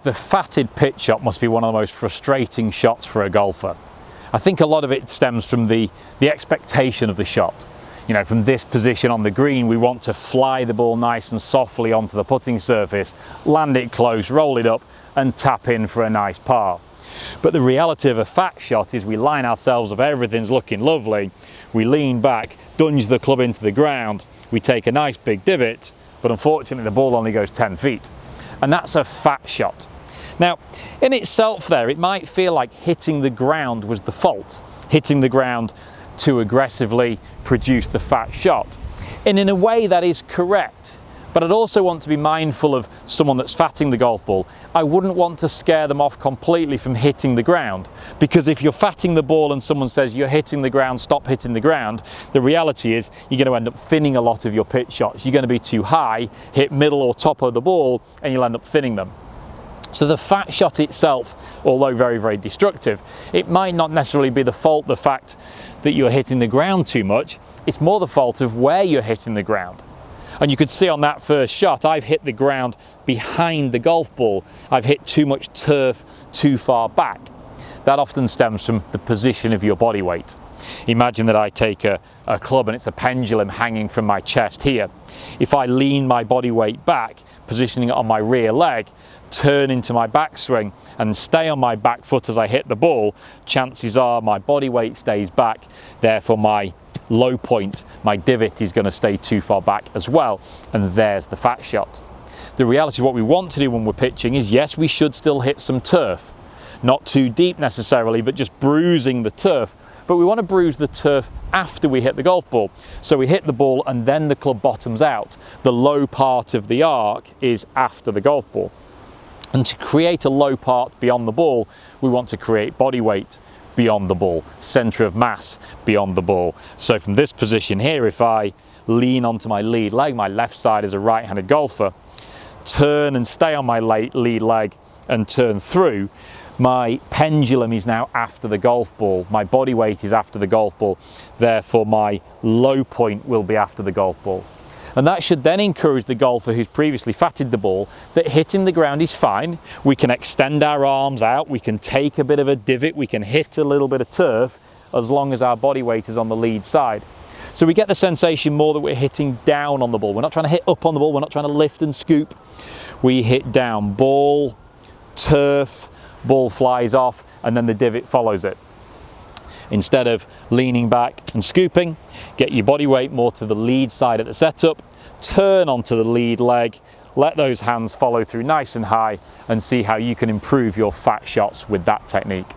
the fatted pitch shot must be one of the most frustrating shots for a golfer. I think a lot of it stems from the expectation of the shot. You know, from this position on the green, we want to fly the ball nice and softly onto the putting surface, land it close, roll it up and tap in for a nice par. But the reality of a fat shot is we line ourselves up, everything's looking lovely, we lean back, dunge the club into the ground, we take a nice big divot, but unfortunately the ball only goes 10 feet. And that's a fat shot. Now, in itself there, it might feel like hitting the ground was the fault, hitting the ground to aggressively produce the fat shot. And in a way that is correct, but I'd also want to be mindful of someone that's fatting the golf ball. I wouldn't want to scare them off completely from hitting the ground, because if you're fatting the ball and someone says you're hitting the ground, stop hitting the ground, the reality is you're going to end up thinning a lot of your pitch shots. You're going to be too high, hit middle or top of the ball, and you'll end up thinning them. So the fat shot itself, although very, very destructive, it might not necessarily be the fault, the fact that you're hitting the ground too much. It's more the fault of where you're hitting the ground. And you could see on that first shot, I've hit the ground behind the golf ball. I've hit too much turf too far back. That often stems from the position of your body weight. Imagine that I take a club and it's a pendulum hanging from my chest here. If I lean my body weight back, positioning it on my rear leg, turn into my backswing and stay on my back foot as I hit the ball, chances are my body weight stays back, therefore my low point, my divot, is going to stay too far back as well, and there's the fat shot. The reality of what we want to do when we're pitching is, yes, we should still hit some turf, not too deep necessarily, but just bruising the turf. But we want to bruise the turf after we hit the golf ball. So we hit the ball and then the club bottoms out. The low part of the arc is after the golf ball. And to create a low part beyond the ball, we want to create body weight beyond the ball, center of mass beyond the ball. So from this position here, if I lean onto my lead leg, my left side is a right-handed golfer, turn and stay on my lead leg and turn through, my pendulum is now after the golf ball. My body weight is after the golf ball. Therefore, my low point will be after the golf ball. And that should then encourage the golfer who's previously fatted the ball that hitting the ground is fine. We can extend our arms out, we can take a bit of a divot, we can hit a little bit of turf as long as our body weight is on the lead side. So we get the sensation more that we're hitting down on the ball. We're not trying to hit up on the ball, we're not trying to lift and scoop. We hit down, ball, turf, ball flies off, and then the divot follows it. Instead of leaning back and scooping, get your body weight more to the lead side at the setup, turn onto the lead leg, let those hands follow through nice and high, and see how you can improve your fat shots with that technique.